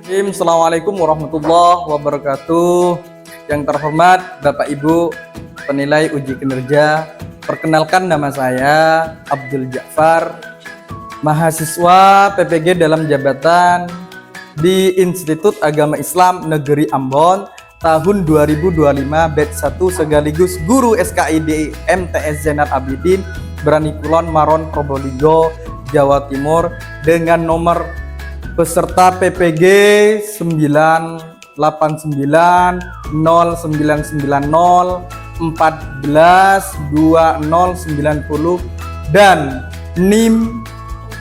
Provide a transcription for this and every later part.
Assalamualaikum warahmatullahi wabarakatuh. Yang terhormat Bapak Ibu penilai uji kinerja, perkenalkan nama saya Abdul Ja'far, mahasiswa PPG dalam jabatan di Institut Agama Islam Negeri Ambon tahun 2025 batch 1 sekaligus guru SKID MTS Zainal Abidin Brani Kulon Maron Probolinggo Jawa Timur dengan nomor peserta PPG 98990142090 dan NIM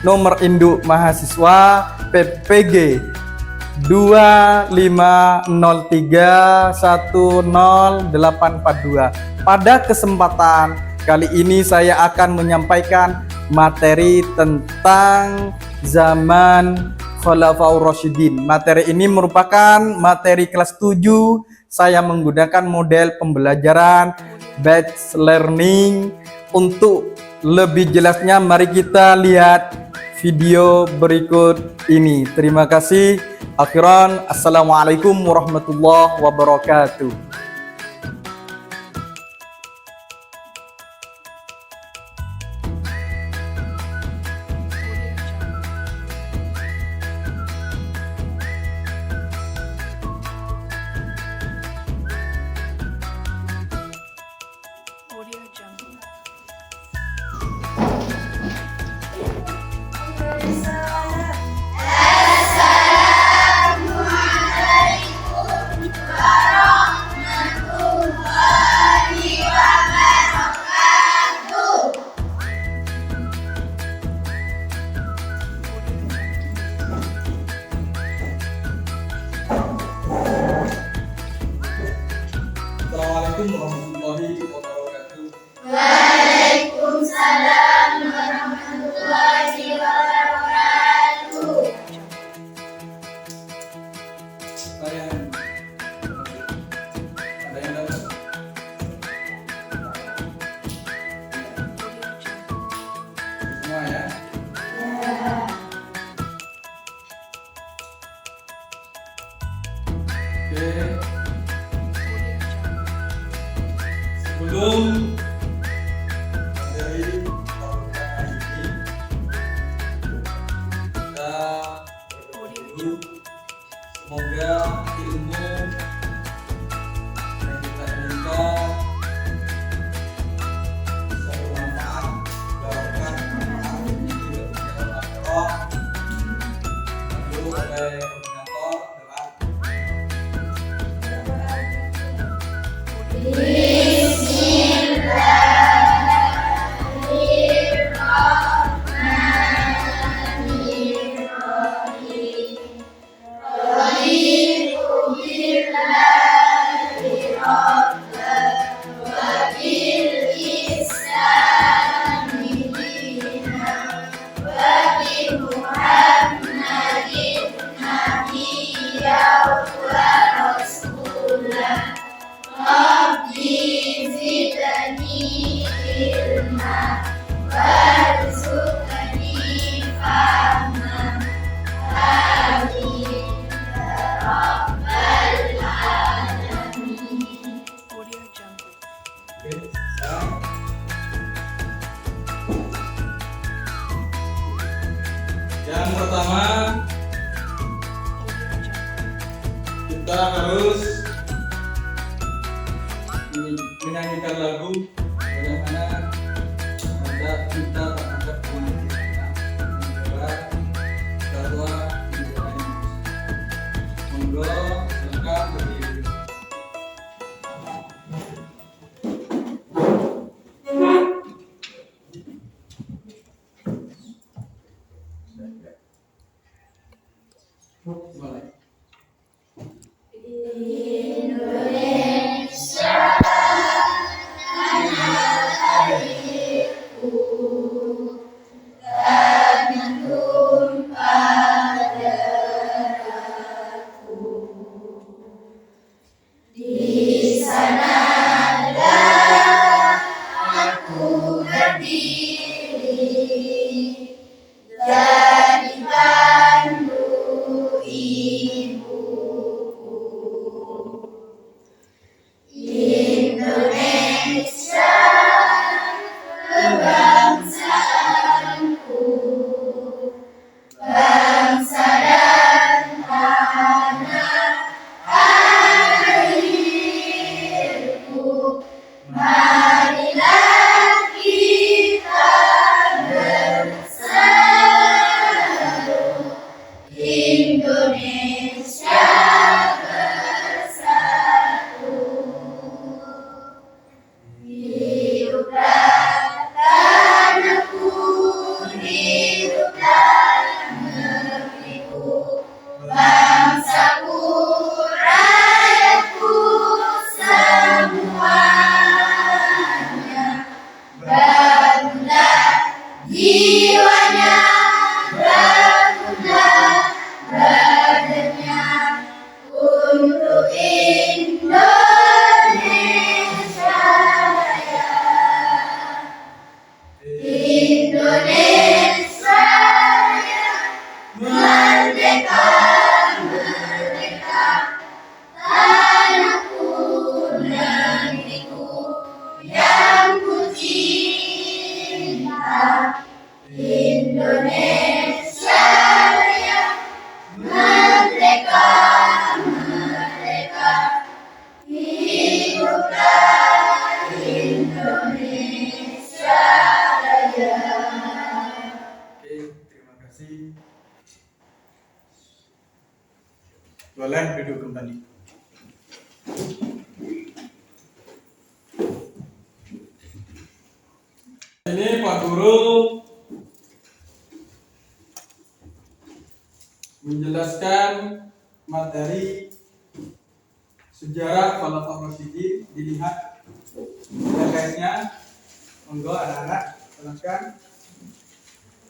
nomor induk mahasiswa PPG 250310842. Pada kesempatan kali ini saya akan menyampaikan materi tentang zaman Khulafaur Rasyidin. Materi ini merupakan materi kelas 7. Saya menggunakan model pembelajaran batch learning. Untuk lebih jelasnya mari kita lihat video berikut ini. Terima kasih. Akhiran, assalamualaikum warahmatullahi wabarakatuh. Assalamualaikum warahmatullahi wabarakatuh. Waalaikumsalam warahmatullahi wabarakatuh. Ada yang dapat? Semua ya? Oke. Sebelum materi pembukaan ini, kita berdoa dulu. Semoga ilmu yang kita inginkan bisa bermanfaat, barokah, lalu oleh koordinator adalah yang pertama, kita harus menyanyikan lagu bagaimana ada kita terhadap negara Kesatuan Republik Indonesia. Monggo silakan berdiri. Mulai. Indonesia tanah airku dan tumpah darahku. Di sanalah aku berdiri dan dipandu Boleh duduk kembali. Ini Pak Guru menjelaskan materi sejarah Khulafaur Rasyidin. Dilihat guys-nya. Monggo anak-anak, silakan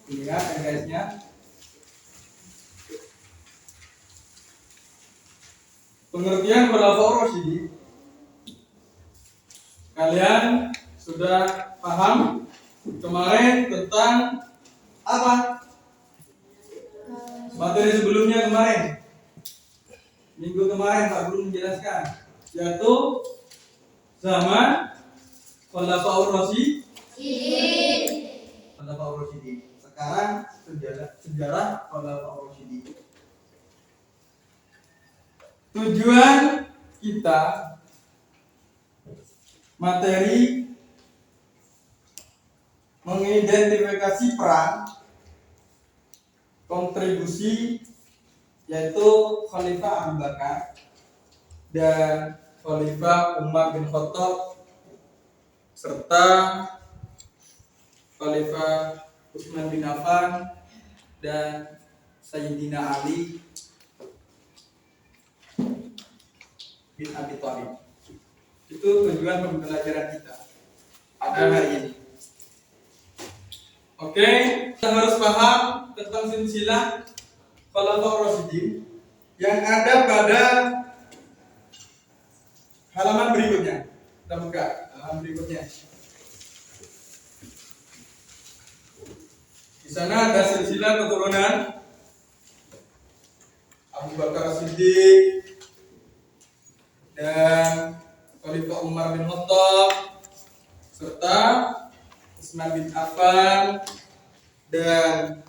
dilihat guys-nya. Pengertian Khulafaur Rasyidin, kalian sudah paham kemarin tentang apa? Materi sebelumnya kemarin, minggu kemarin Pak Guru menjelaskan, yaitu zaman Khulafaur Rasyidin. Khulafaur Rasyidin. Sekarang sejarah Khulafaur Rasyidin. Tujuan kita materi mengidentifikasi peran kontribusi yaitu Khalifah Abu Bakar dan Khalifah Umar bin Khattab serta Khalifah Utsman bin Affan dan Sayyidina Ali bin Abi Thalib. Itu tujuan pembelajaran kita pada hari ini. Oke, kita harus paham tentang silsilah Khulafaur Rasyidin yang ada pada halaman berikutnya. Kita buka halaman berikutnya. Di sana ada silsilah keturunan Abu Bakar Siddiq dan Khalifah Umar bin Khattab serta Utsman bin Affan dan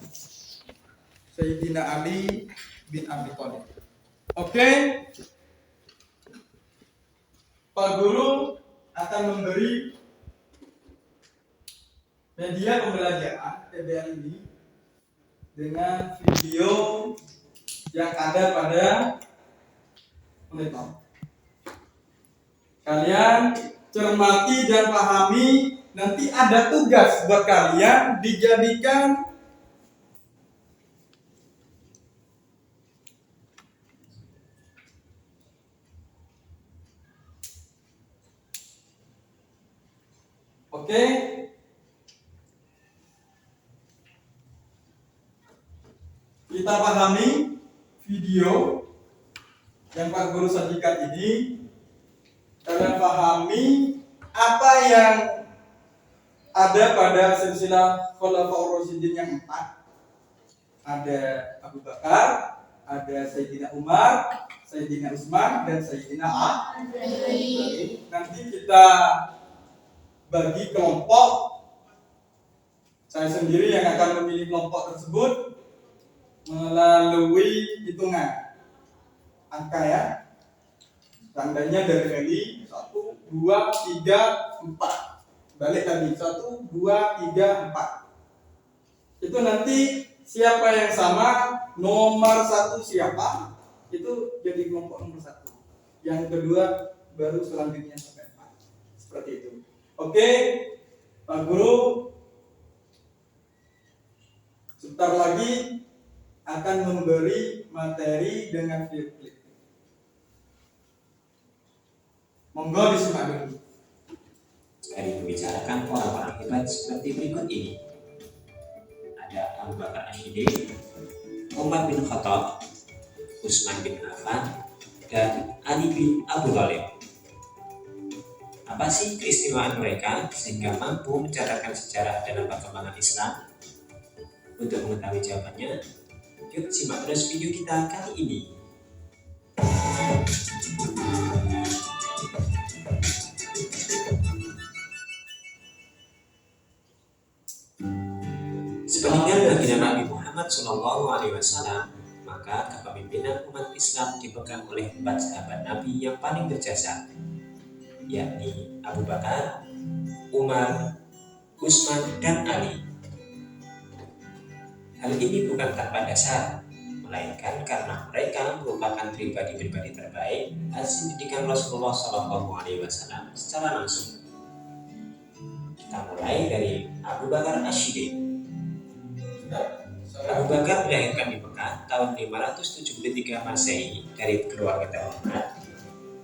Sayyidina Ali bin Abi Thalib. Oke, Pak Guru akan memberi media pembelajaran TBL ini dengan video yang ada pada monitor. Kalian cermati dan pahami. Nanti ada tugas buat kalian dijadikan oke. Kita pahami video yang Pak Guru sajikan ini. Kalian pahami apa yang ada pada silsilah Khulafaur Rasyidin yang 4. Ada Abu Bakar, ada Sayyidina Umar, Sayyidina Utsman, dan Sayyidina Ali. Nanti kita bagi kelompok. Saya sendiri yang akan memilih kelompok tersebut melalui hitungan angka ya. Tandanya dari Meli 1, 2, 3, 4. Balik tadi 1, 2, 3, 4. Itu nanti siapa yang sama nomor 1 siapa itu jadi kelompok nomor 1. Yang kedua baru selanjutnya sampai 4. Seperti itu. Oke, Pak Guru sebentar lagi akan memberi materi dengan video klip. Monggo disimak dulu. Dari membicarakan orang-orang hebat seperti berikut ini. Ada Abu Bakar Asyidin, Umar bin Khattab, Utsman bin Affan, dan Ali bin Abu Thalib. Apa sih keistimewaan mereka sehingga mampu mencatatkan sejarah dalam perkembangan Islam? Untuk mengetahui jawabannya, yuk simak terus video kita kali ini. Sepeninggal baginda Nabi Muhammad SAW, maka kepemimpinan umat Islam dipegang oleh 4 sahabat Nabi yang paling berjasa, yakni Abu Bakar, Umar, Utsman, dan Ali. Hal ini bukan tanpa dasar, melainkan karena mereka merupakan pribadi-pribadi terbaik hasil didikan Rasulullah SAW secara langsung. Kita mulai dari Abu Bakar Ash-Shiddiq. Abu Bakar dilahirkan di Mekah tahun 573 Masehi dari keluarga terhormat,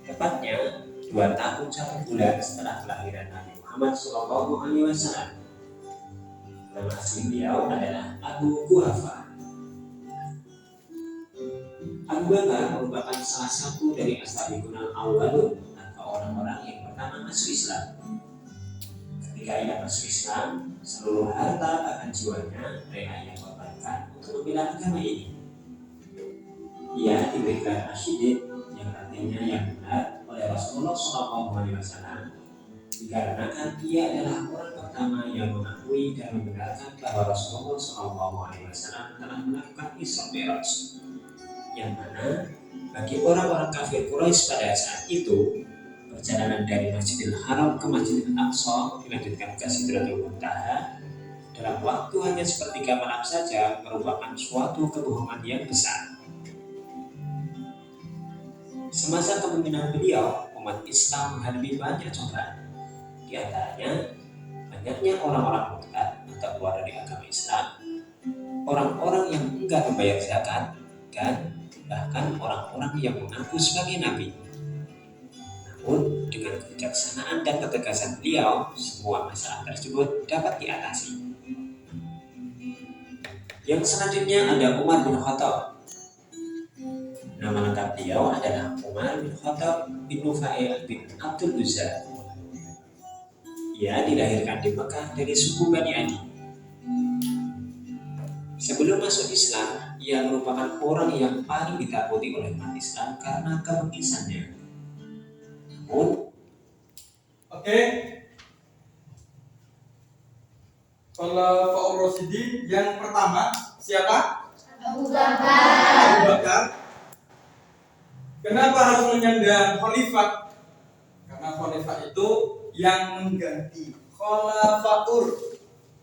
tepatnya 2 tahun 1 bulan setelah kelahiran Nabi Muhammad SAW. Nama asli beliau adalah Abu Quhafa. Abu Bakar merupakan salah satu dari as-sabiqun al-awwalun atau orang-orang yang pertama masuk Islam. Ketika ia masuk Islam, seluruh harta bahkan jiwanya rela ia korbankan untuk membela agama ini. Ia diberi gelar Ash-Shiddiq yang artinya yang benar oleh Rasulullah SAW dikarenakan ia adalah orang pertama yang mengakui dan membenarkan bahwa Rasulullah SAW telah melakukan Isra Mi'raj, yang mana bagi orang-orang kafir Quraisy pada saat itu perjalanan dari Masjidil Haram ke Masjidil Aqsa dilanjutkan ke Sidratul Muntaha dalam waktu hanya sepertiga malam saja merupakan suatu kebohongan yang besar. Semasa kepemimpinan beliau, umat Islam menghadapi banyak cobaan. Di antaranya, banyaknya orang-orang murtad atau keluar dari agama Islam, orang-orang yang enggan membayar zakat, dan bahkan orang-orang yang mengaku sebagai nabi. Namun, dengan kebijaksanaan dan ketegasan beliau, semua masalah tersebut dapat diatasi. Yang selanjutnya ada Umar bin Khattab. Nama lengkap beliau adalah Umar bin Khattab bin Nufail bin Abdul Uzza. Ia dilahirkan di Mekah dari suku Bani Adi. Sebelum masuk Islam, ia merupakan orang yang paling ditakuti oleh umat Islam karena kebengkisannya. Namun, Khulafaur Rasyidin yang pertama siapa? Abu Bakar. Abu Bakar. Kenapa harus menyandang khalifah? Karena khalifah itu yang mengganti. Khulafaur.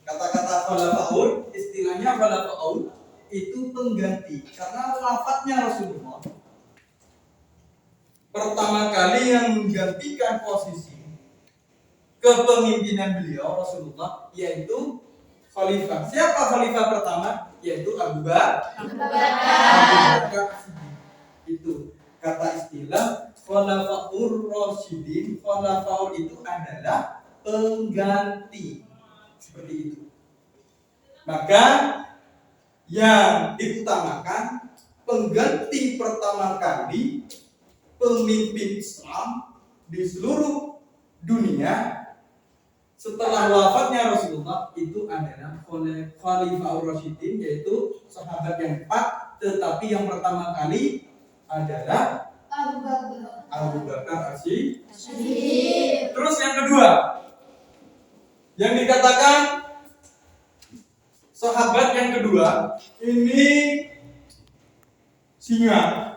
Kata-kata khulafaur, istilahnya khulafaur itu pengganti. Karena lafadznya Rasulullah pertama kali yang menggantikan posisi kepemimpinan beliau Rasulullah yaitu khalifah. Siapa khalifah pertama? Yaitu Abu Bakar. Abu Bakar. Itu kata istilah khulafaur rasyidin. Khulafaur itu adalah pengganti, seperti itu. Maka yang diutamakan pengganti pertama kali pemimpin Islam di seluruh dunia setelah wafatnya Rasulullah itu adalah Khalifah Rasyidin, yaitu sahabat yang 4, tetapi yang pertama kali adalah Abu Bakar As-Siddiq. Terus yang kedua, yang dikatakan sahabat yang kedua ini singa,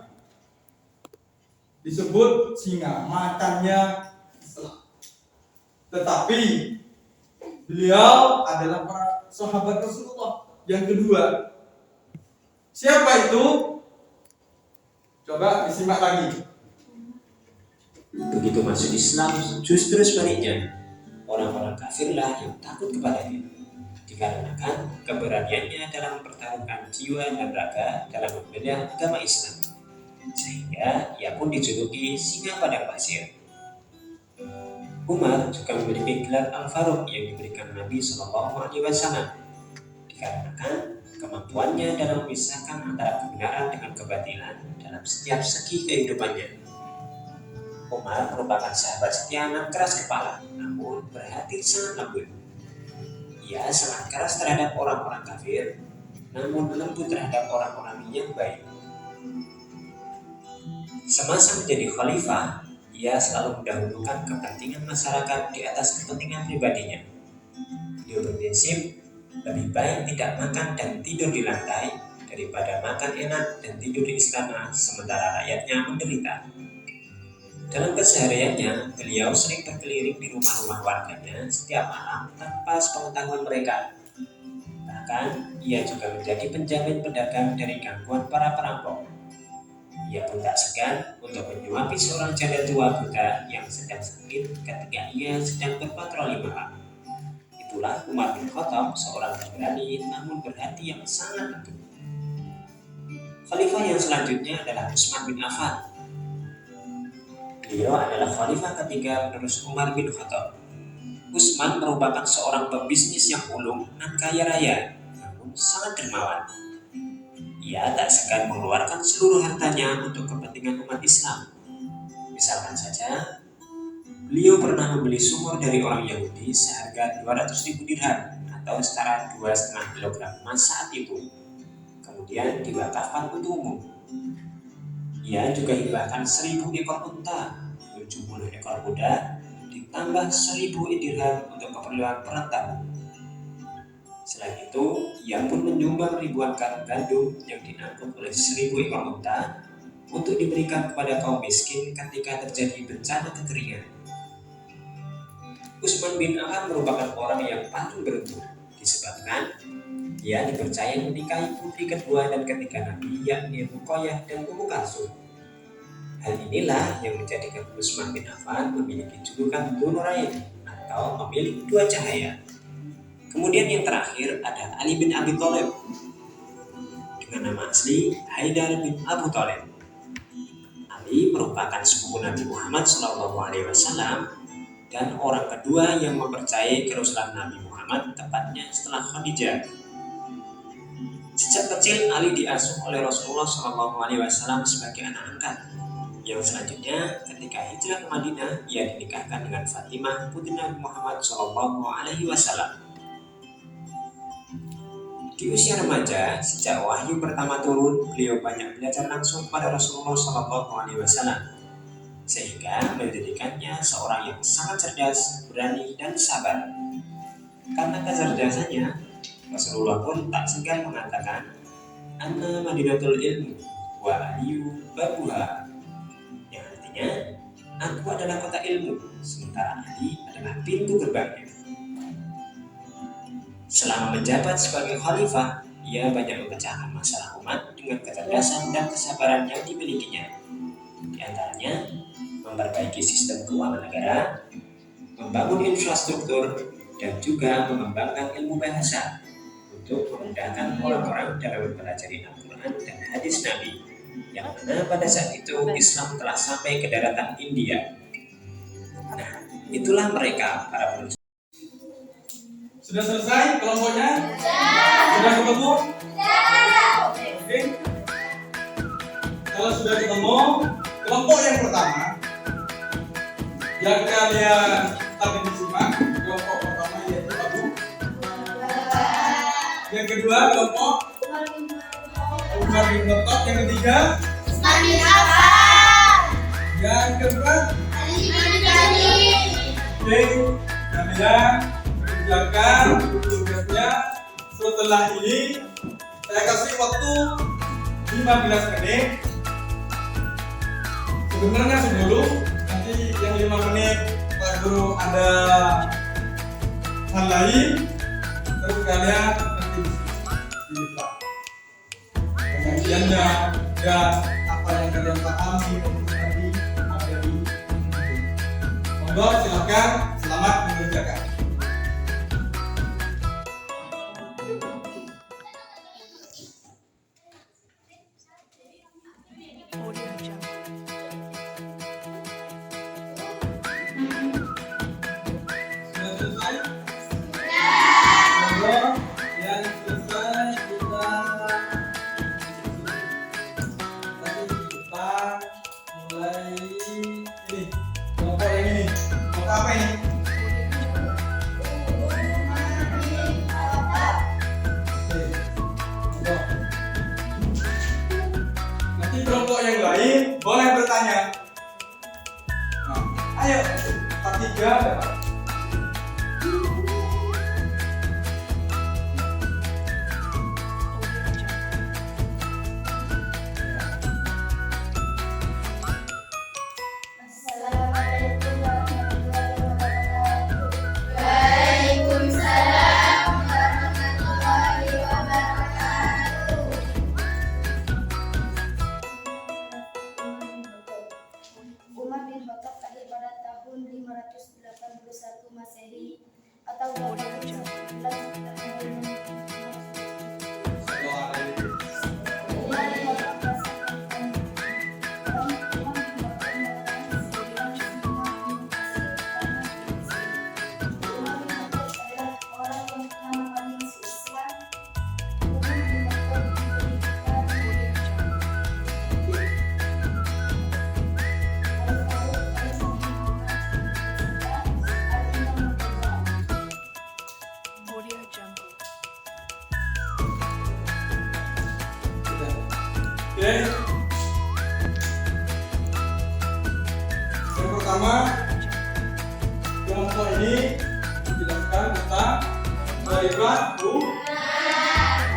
disebut singa, makannya Islam. Tetapi beliau adalah sahabat Rasulullah yang kedua. Siapa itu? Coba disimak lagi. begitu masuk Islam, justru sebaliknya, orang-orang kafirlah yang takut kepadanya, dikarenakan keberaniannya dalam mempertaruhkan jiwa dan raga dalam membela agama Islam, sehingga ia pun dijuluki singa padang pasir. Umar juga memiliki gelar Al-Faruq yang diberikan Nabi SAW, dikarenakan kemampuannya dalam memisahkan antara kebenaran dengan kebatilan dalam setiap segi kehidupannya. Umar merupakan sahabat setia yang keras kepala, namun berhati sangat lembut. Ia sangat keras terhadap orang-orang kafir, namun lembut terhadap orang-orang yang baik. Semasa menjadi khalifah, ia selalu mendahulukan kepentingan masyarakat di atas kepentingan pribadinya. Dia berprinsip lebih baik tidak makan dan tidur di lantai daripada makan enak dan tidur di istana sementara rakyatnya menderita. Dalam kesehariannya, beliau sering berkeliling di rumah-rumah warganya setiap malam tanpa sepengetahuan mereka. Bahkan, ia juga menjadi penjamin pedagang dari gangguan para perampok. Ia pun tak segan untuk menyuapi seorang janda tua buta yang sedang sakit ketika ia sedang berpatroli malam. Itulah Umar bin Khattab, seorang pemberani namun berhati yang sangat lembut. Khalifah yang selanjutnya adalah Utsman bin Affan. Beliau adalah khalifah ketiga penerus Umar bin Khattab. Utsman merupakan seorang pebisnis yang ulung dan kaya raya, namun sangat dermawan. Ia tak segan mengeluarkan seluruh hartanya untuk kepentingan umat Islam. Misalkan saja, beliau pernah membeli sumur dari orang Yahudi seharga 200.000 dirham atau setara 2,5 kilogram emas saat itu. Kemudian diwakafkan untuk umum. Ia juga hibahkan 1.000 ekor unta, 70 ekor kuda, ditambah 1.000 dirham untuk keperluan perang tamu. Selain itu, ia pun menyumbang ribuan karung gandum yang diangkut oleh 1.000 ekor unta untuk diberikan kepada kaum miskin ketika terjadi bencana kekeringan. Utsman bin Affan merupakan orang yang paling beruntung, disebabkan ia dipercaya menikahi putri kedua dan ketiga Nabi, yakni Ruqayyah dan Ummu Kalsum. Hal inilah yang menjadikan Utsman bin Affan memiliki julukan Dzunurain atau pemilik dua cahaya. Kemudian yang terakhir ada Ali bin Abi Thalib dengan nama asli Haidar bin Abu Thalib. Ali merupakan sepupu Nabi Muhammad SAW dan orang kedua yang mempercayai kerasulan Nabi Muhammad, tepatnya setelah Khadijah. Sejak kecil Ali diasuh oleh Rasulullah SAW sebagai anak angkat. Yang selanjutnya, ketika hijrah ke Madinah, ia dinikahkan dengan Fatimah putri Nabi Muhammad SAW. Di usia remaja, sejak wahyu pertama turun, beliau banyak belajar langsung pada Rasulullah SAW, sehingga menjadikannya seorang yang sangat cerdas, berani, dan sabar. Karena kecerdasannya, Rasulullah pun tak segan mengatakan, "Anna Madinatul Ilmu wa Aliyu babuha," yang artinya, "Aku adalah kota ilmu, sementara Ali adalah pintu gerbangnya." Selama menjabat sebagai khalifah, ia banyak memecahkan masalah umat dengan kecerdasan dan kesabaran yang dimilikinya. Di antaranya, memperbaiki sistem keuangan negara, membangun infrastruktur, dan juga mengembangkan ilmu bahasa untuk memudahkan orang-orang dalam mempelajari Al-Quran dan hadis Nabi, yang mana pada saat itu Islam telah sampai ke daratan India. Nah, itulah mereka para penulis. Sudah selesai kelompoknya? Sudah ketemu? Oke. Kalau sudah ketemu, kelompok yang pertama yang kalian tadi disimak, kelompok pertama yaitu Abu. Yang kedua kelompok Umar bin Khattab. Yang ketiga Utsman bin Affan. Yang keempat Ali bin Thalib. Oke, kalian kerjakan tugasnya. Setelah ini saya kasih waktu 15 menit. Sebenarnya sebelum nanti yang 5 menit Pak Guru ada hal lain, terus kalian nanti di Pak pengajiannya dan apa yang kalian pahami tadi ada di monggo, silakan, selamat mengerjakan. Kelompok yang lain boleh bertanya. Nah, ayo, Pak Tiga. Assalamualaikum warahmatullahi wabarakatuh. Waalaikumsalam warahmatullahi pertama kelompok ini dijelaskan tentang Khalifah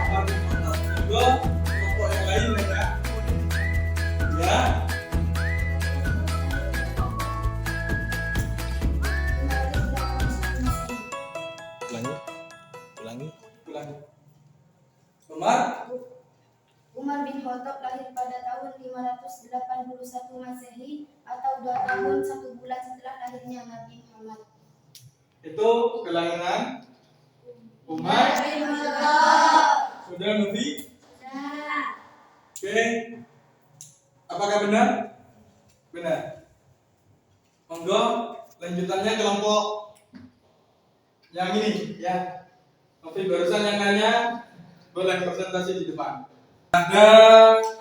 Umar bin Khattab. Juga kelompok yang lain banyak. Ya. Ulangi. Umar bin Khattab lahir pada tahun 581 Masehi atau 2 tahun 1 bulan setelah lahirnya Nabi Muhammad. Itu kelahiran Umar bin Khattab. sudah Nabi. Nah, Oke. Apakah benar? Benar. Monggo lanjutannya kelompok yang ini ya. Tapi barusan yang nanya boleh presentasi di depan. Ada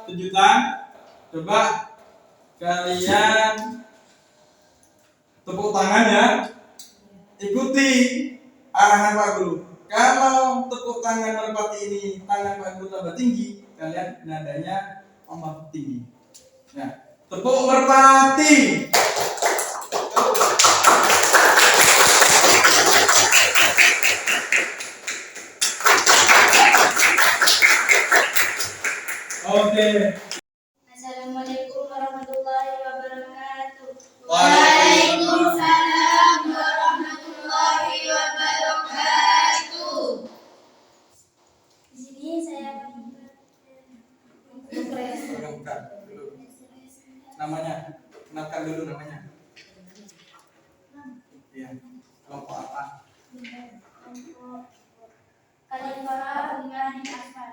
kejutan. Coba kalian tepuk tangan ya. Ikuti arahan Pak Guru. Kalau tepuk tangan merpati ini tangan Pak Guru tambah tinggi, kalian nadanya tambah tinggi. Nah, tepuk merpati. Oke. Assalamualaikum warahmatullahi wabarakatuh. Waalaikumsalam warahmatullahi wabarakatuh. Di sini saya Kenalkan dulu. Namanya, kenalkan dulu namanya. Iya. Kelompok apa? Khalifah Umar bin Affan.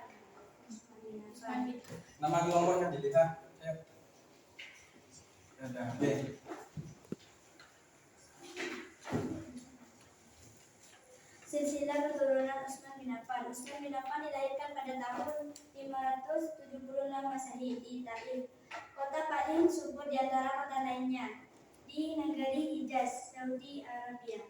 Nama kelompoknya dilihat. Ayo. Ada. Oke. Silsilah keturunan Utsman bin Affan. Utsman bin Affan dilahirkan pada tahun 576 Masehi di Taif, kota paling subur di antara kota lainnya di negeri Hijaz, Saudi Arabia.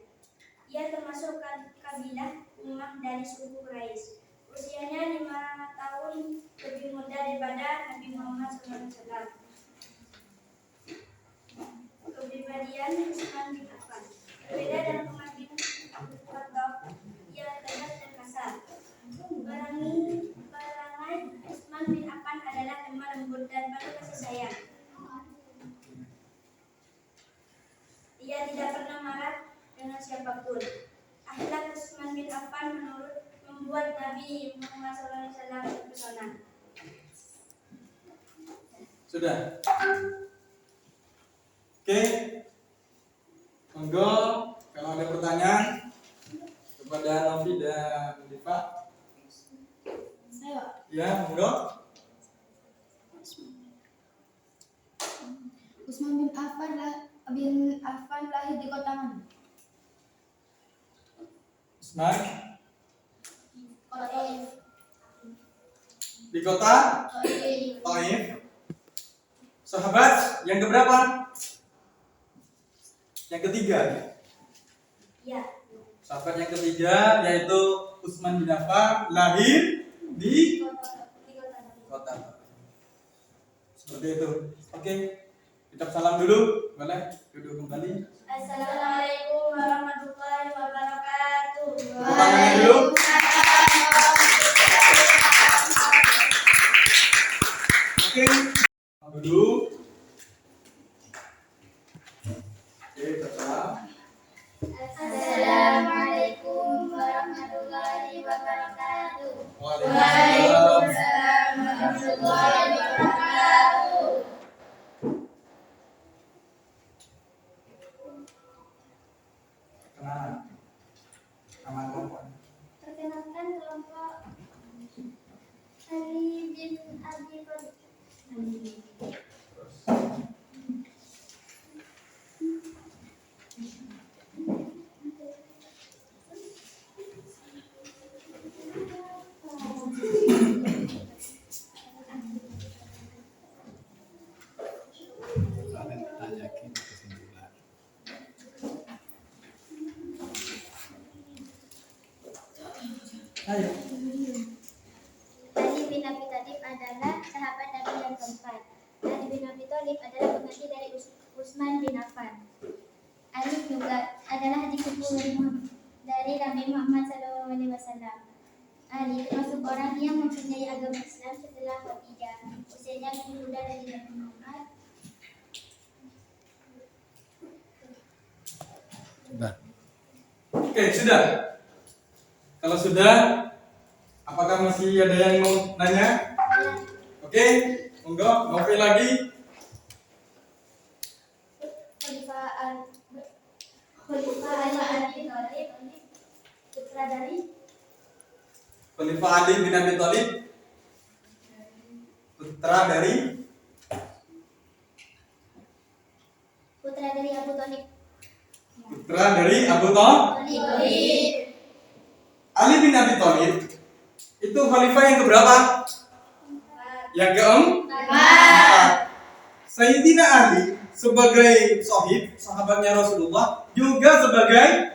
Ia termasuk kabilah Ummah dari suku Quraisy. Usianya 5 tahun lebih muda daripada Nabi Muhammad SAW. Kepribadian Utsman bin Affan berbeda dengan Umar bin Khattab yang tegas dan kasar. Perangai Utsman bin Affan adalah lemah lembut dan penuh kasih sayang. Ia tidak pernah marah dengan siapapun. Akhlak Utsman bin Affan membuat Nabi Muhammad SAW terpesona. Sudah. Oke. Monggo kalau ada pertanyaan kepada Novi dan Diva. Saya Ya, monggo. Utsman bin Affan lahir di kota mana? Usman Kota Taif. di kota Taif. Sahabat yang keberapa? Yang ketiga. Ya. Sahabat yang ketiga yaitu Utsman bin Affan lahir di kota Taif. Seperti itu. Oke. Kita salam dulu. Boleh duduk kembali. Assalamualaikum warahmatullahi wabarakatuh. Tepuk tangannya dulu. Oke. Duduk. Oke, tersalam. Assalamualaikum warahmatullahi wabarakatuh. Waalaikumsalam. warahmatullahi wabarakatuh. Kenalan. Nama kelompok. Perkenalkan kelompok Ali bin Abi Thalib. Ayo. Ali bin Abi Thalib adalah sahabat Nabi yang keempat. Ali bin Abi Thalib adalah pengganti dari Utsman bin Affan. Ali juga adalah adik sepupu dari Nabi Muhammad SAW. Ali termasuk orang yang mempunyai agama Islam setelah Khadijah. Usianya lebih muda dari Nabi Muhammad. Sudah. Oke, sudah. Kalau sudah, apakah masih ada yang mau nanya? Oke, monggo, ngopi lagi. Khalifah Ali putra dari Khalifah Ali bin Abi Thalib, putra dari Abu Thalib. putra dari Abu Thalib. Ali bin Abi Thalib itu khalifah yang keberapa? Yang keempat. Sayyidina Ali sebagai sahib, sahabatnya Rasulullah, juga sebagai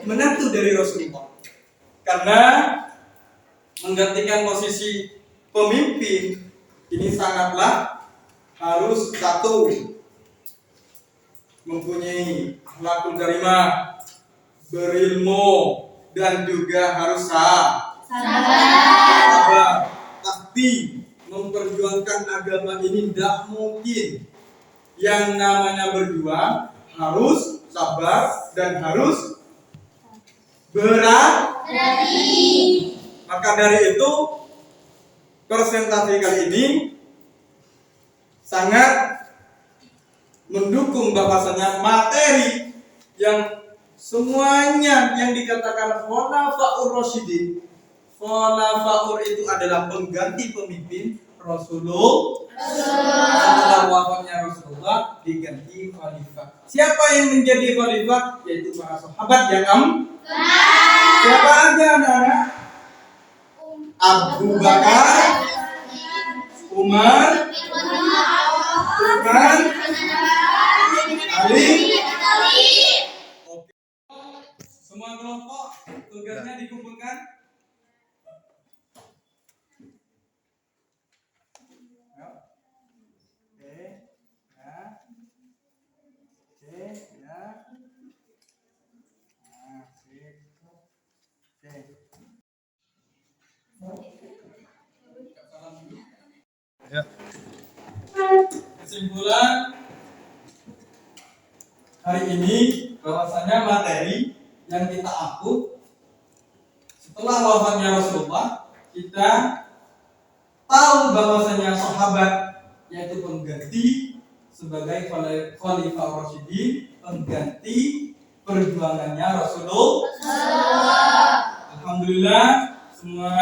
menantu dari Rasulullah. Karena menggantikan posisi pemimpin ini sangatlah harus satu, mempunyai akhlakul karimah, berilmu, dan juga harus sabar. Pasti memperjuangkan agama ini tidak mungkin. Yang namanya berjuang harus sabar dan harus berani. Maka dari itu presentasi kali ini sangat mendukung bahwasanya materi yang semuanya yang dikatakan khulafaur rasyidin. Khulafaur itu adalah pengganti pemimpin Rasulullah. Setelah wafatnya Rasulullah diganti khalifah. Siapa yang menjadi khalifah? Yaitu para sahabat yang siapa aja anak-anak? Abu Bakar, Umar, Utsman, Ali. Oke. Semua kelompok tugasnya dikumpulkan. Kesimpulan hari ini bahwasanya materi yang kita angkut setelah wafatnya Rasulullah, kita tahu bahwasanya sahabat yaitu pengganti sebagai khalifah Rasyidin, pengganti perjuangannya Rasulullah. Alhamdulillah semua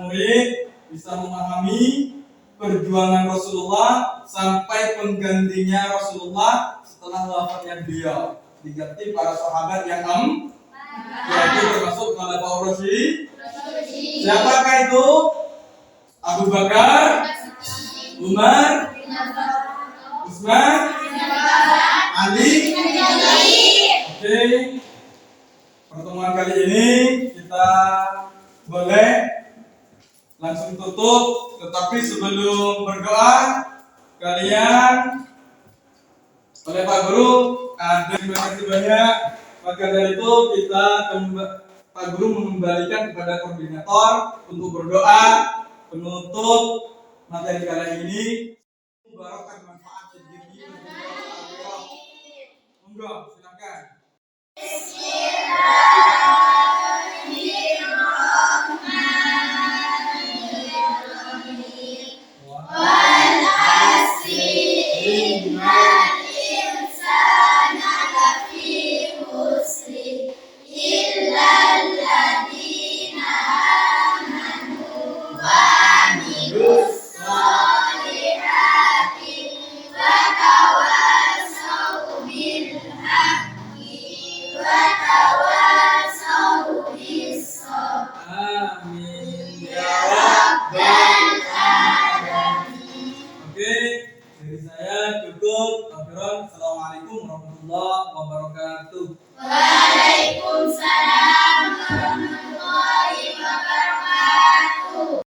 murid bisa memahami perjuangan Rasulullah sampai penggantinya Rasulullah setelah wafatnya beliau, diganti para sahabat yang yaitu termasuk khalifah Rasyidin. Siapakah itu? Abu Bakar, Umar, Utsman, Ali. Oke, pertemuan kali ini kita boleh langsung tutup, tetapi sebelum berdoa kalian oleh Pak Guru ada terima kasih banyak. Maka dari itu kita Pak Guru mengembalikan kepada koordinator untuk berdoa penutup materi kali ini. Barokah manfaat rezeki dan Allah. Monggo silakan. Amin ya rabbal alamin. Oke, dari saya cukup. Assalamualaikum warahmatullahi wabarakatuh. Waalaikumsalam.